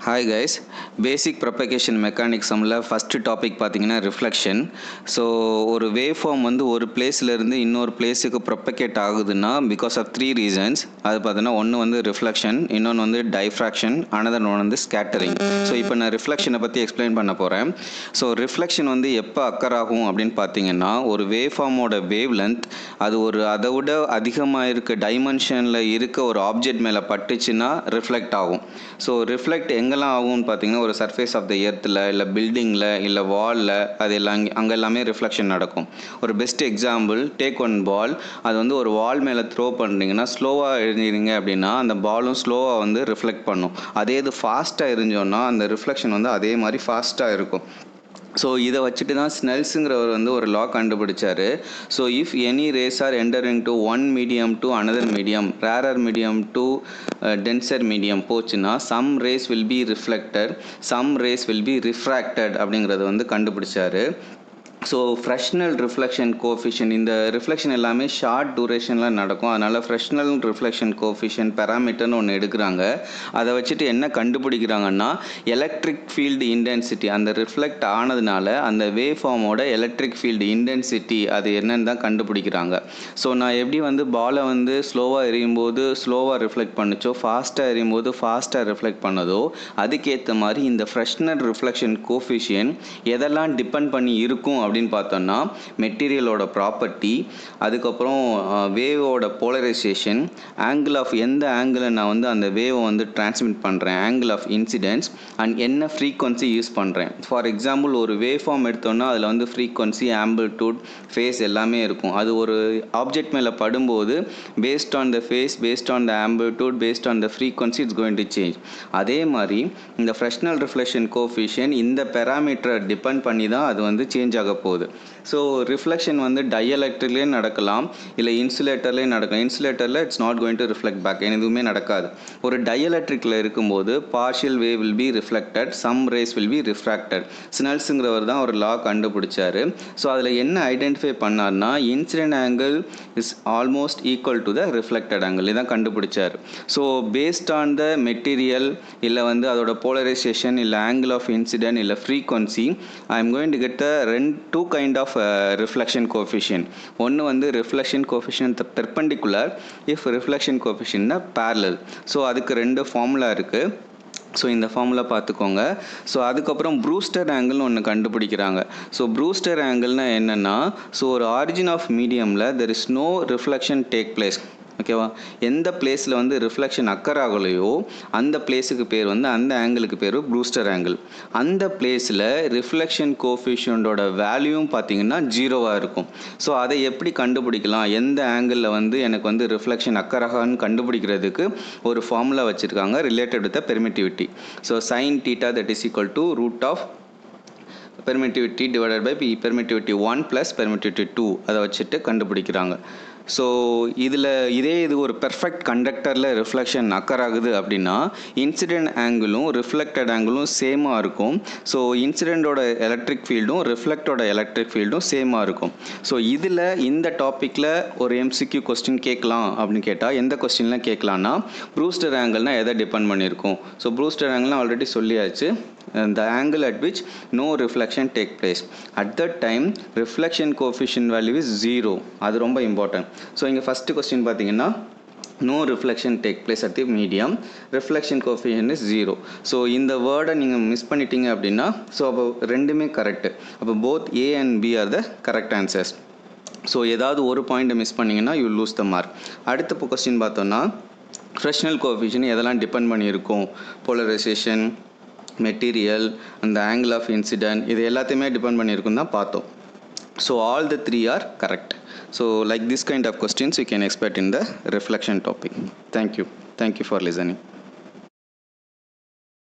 Hi guys, பேசிக் propagation மெக்கானிக்ஸமில் first topic பார்த்தீங்கன்னா reflection. So ஒரு wave form வந்து ஒரு பிளேஸ்லேருந்து இன்னொரு பிளேஸுக்கு ப்ரொபகேட் ஆகுதுன்னா பிகாஸ் ஆஃப் 3 ரீசன்ஸ். அது பார்த்தீங்கன்னா ஒன்று வந்து ரிஃப்ளெக்ஷன், இன்னொன்று வந்து டைஃப்ராக்ஷன், அனதர் ஒன் வந்து ஸ்கேட்டரிங். ஸோ இப்போ நான் ரிஃப்ளெக்ஷனை பற்றி எக்ஸ்பிளைன் பண்ண போகிறேன். ஸோ ரிஃப்ளெக்ஷன் வந்து எப்போ அக்கர் ஆகும் அப்படின்னு பார்த்தீங்கன்னா, ஒரு வேவ் ஃபார்மோட வேவ் லென்த் அது ஒரு அதை விட அதிகமாக இருக்க டைமென்ஷனில் இருக்க ஒரு ஆப்ஜெக்ட் மேலே பட்டுச்சுன்னா ரிஃப்ளெக்ட் ஆகும். ஸோ ரிஃப்ளெக்ட் எங்கெல்லாம் ஆகும்னு பார்த்தீங்கன்னா, ஒரு சர்ஃபேஸ் ஆஃப் த எர்த்தில், இல்லை பில்டிங்கில், இல்லை வாலில், அது எல்லாம் அங்கே எல்லாமே ரிஃப்ளெக்ஷன் நடக்கும். ஒரு best example, take one ball. அது வந்து ஒரு வால் மேலே த்ரோ பண்ணுறீங்கன்னா, ஸ்லோவாக எறிஞ்சிங்க அப்படின்னா அந்த பாலும் ஸ்லோவாக வந்து ரிஃப்ளெக்ட் பண்ணும். அதே இது ஃபாஸ்ட்டாக எரிஞ்சோன்னா அந்த ரிஃப்ளெக்ஷன் வந்து அதே மாதிரி ஃபாஸ்ட்டாக இருக்கும். ஸோ இதை வச்சுட்டு தான் ஸ்னெல்ஸுங்கிறவர் வந்து ஒரு லா கண்டுபிடிச்சார். So if any rays are entering to one medium to another medium, rarer medium to denser medium போச்சுன்னா some rays will be reflected, some rays will be refracted அப்படிங்கிறத வந்து கண்டுபிடிச்சார். ஸோ ஃப்ரெஷ்னல் ரிஃப்ளெக்ஷன் கோஃபிஷியன்ட், இந்த reflection எல்லாமே short டூரேஷனில் நடக்கும். அதனால் ஃப்ரெஷ்னல் reflection coefficient பேராமீட்டர்னு ஒன்று எடுக்கிறாங்க. அதை வச்சுட்டு என்ன கண்டுபிடிக்கிறாங்கன்னா, எலக்ட்ரிக் ஃபீல்டு இன்டென்சிட்டி, அந்த ரிஃப்ளெக்ட் ஆனதுனால அந்த வேவ் ஃபார்மோட எலக்ட்ரிக் ஃபீல்டு இன்டென்சிட்டி அது என்னன்னு தான் கண்டுபிடிக்கிறாங்க. ஸோ நான் எப்படி வந்து பாலை வந்து ஸ்லோவாக எறியும் போது ஸ்லோவாக ரிஃப்ளெக்ட் பண்ணுச்சோ, ஃபாஸ்ட்டாக எறியும் போது ஃபாஸ்ட்டாக ரிஃப்ளெக்ட் பண்ணதோ, அதுக்கேற்ற மாதிரி இந்த ஃப்ரெஷ்னல் ரிஃப்ளெக்ஷன் கோஃபிஷியன்ட் எதெல்லாம் டிபெண்ட் பண்ணி இருக்கும் அப்படின்னு பார்த்தோம்னா, மெட்டீரியலோட ப்ராப்பர்ட்டி, அதுக்கப்புறம் வேவோட போலரைசேஷன், ஆங்கிள் ஆஃப் எந்த ஆங்கிளை நான் வந்து அந்த வேவை வந்து டிரான்ஸ்மிட் பண்ணுறேன், ஆங்கிள் ஆஃப் இன்சிடென்ஸ், அண்ட் என்ன ஃப்ரீக்வன்சி யூஸ் பண்ணுறேன். ஃபார் எக்ஸாம்பிள், ஒரு வேவ் ஃபார்ம் எடுத்தோன்னா அதில் வந்து ஃப்ரீக்வன்சி, ஆம்பிளிட்யூட், ஃபேஸ் எல்லாமே இருக்கும். அது ஒரு ஆப்ஜெக்ட் மேலே படும்போது based on the phase, based on the amplitude, based on the frequency it's going to change. அதே மாதிரி இந்த ஃப்ரெஷ்னல் ரிஃப்ளெக்ஷன் கோஃபிஷியன்ட் இந்த பேராமீட்டரை டிபெண்ட் பண்ணி தான் அது வந்து சேஞ்ச் ஆக போகுது. ஸோ ரிஃப்ளெக்ஷன் வந்து டைஎலக்ட்ரிக்லேயே நடக்கலாம், இல்லை இன்சுலேட்டர்லேயே நடக்கலாம். இன்சுலேட்டரில் it's not going to reflect back, எதுவுமே நடக்காது. ஒரு டைஎலக்ட்ரிக்கில் இருக்கும்போது partial wave will be reflected, some rays will be refracted. ஸ்னெல்ஸுங்கிறவர் தான் ஒரு லா கண்டுபிடிச்சார். ஸோ அதில் என்ன ஐடென்டிஃபை பண்ணார்னா, incident angle is almost equal to the reflected angle, இதான் கண்டுபிடிச்சார். So based on the material, இல்லை வந்து அதோட போலரைசேஷன், இல்லை ஆங்கிள் ஆஃப் இன்சிடென்ட், இல்லை frequency, I am going to get two kind of reflection coefficient. ஒன்று வந்து reflection coefficient perpendicular, if reflection coefficient parallel. So அதுக்கு ரெண்டு ஃபார்முலா இருக்குது. ஸோ இந்த ஃபார்முலா பார்த்துக்கோங்க. ஸோ அதுக்கப்புறம் ப்ரூஸ்டர் ஆங்கிள்னு ஒன்று கண்டுபிடிக்கிறாங்க. ஸோ ப்ரூஸ்டர் ஆங்கிள்னா என்னென்னா, ஸோ ஒரு ஆரிஜின் ஆஃப் மீடியமில் there is no reflection take place. ஓகேவா? எந்த பிளேஸில் வந்து ரிஃப்ளெக்ஷன் அக்கர் ஆகலையோ அந்த பிளேஸுக்கு பேர் வந்து, அந்த ஆங்கிளுக்கு பேர் ப்ரூஸ்டர் ஆங்கிள். அந்த பிளேஸில் ரிஃப்ளெக்ஷன் கோஃபிஷியண்டோட வேல்யூவும் பார்த்தீங்கன்னா 0வாக இருக்கும். ஸோ அதை எப்படி கண்டுபிடிக்கலாம், எந்த ஆங்கிளில் வந்து எனக்கு வந்து ரிஃப்ளெக்ஷன் அக்கர் ஆகான்னு கண்டுபிடிக்கிறதுக்கு ஒரு ஃபார்முலா வச்சுருக்காங்க related with permittivity. So sin theta that is equal to root of permittivity divided by permittivity 1 plus permittivity 2, அதை வச்சுட்டு கண்டுபிடிக்கிறாங்க. ஸோ இது ஒரு பெர்ஃபெக்ட் கண்டக்டரில் ரிஃப்ளெக்ஷன் அக்கர் ஆகுது அப்படின்னா இன்சிடென்ட் ஆங்கிளும் ரிஃப்ளெக்டட் ஆங்கிளும் சேமாக இருக்கும். ஸோ இன்சிடென்டோட எலக்ட்ரிக் ஃபீல்டும் ரிஃப்ளெக்டோட எலக்ட்ரிக் ஃபீல்டும் சேமாக இருக்கும். ஸோ இதில் இந்த டாப்பிக்கில் ஒரு எம்சிக்யூ கொஸ்டின் கேட்கலாம் அப்படின்னு கேட்டால் எந்த கொஸ்டின்லாம் கேட்கலான்னா, ப்ரூஸ்டர் ஆங்கிள்னால் எதை டிபெண்ட் பண்ணியிருக்கும். ஸோ ப்ரூஸ்டர் ஆங்கிள்னால் ஆல்ரெடி சொல்லியாச்சு, the angle at which no reflection take place. At that time reflection coefficient value is 0. அது ரொம்ப இம்பார்ட்டன்ட். ஸோ இங்கே ஃபஸ்ட்டு கொஸ்டின் பார்த்தீங்கன்னா, no reflection take place at the medium, reflection coefficient is 0. So இந்த வேர்டை நீங்கள் miss பண்ணிட்டீங்க அப்படின்னா, so அப்போ ரெண்டுமே கரெக்டு. அப்போ both A and B are the correct answers. So ஏதாவது ஒரு பாயிண்ட்டை மிஸ் பண்ணிங்கன்னா you lose the mark. அடுத்த கொஸ்டின் பார்த்தோன்னா, ஃப்ரெஷ்னல் கோஎஃபிஷியன்ட் எதெல்லாம் டிபெண்ட் பண்ணியிருக்கும், போலரைசேஷன், மெட்டீரியல், அந்த ஆங்கிள் ஆஃப் இன்சிடென்ட், இது எல்லாத்தையுமே டிபெண்ட் பண்ணியிருக்கும் தான் பார்த்தோம். So all the 3 are correct. So like this kind of questions you can expect in the reflection topic. Thank you for listening.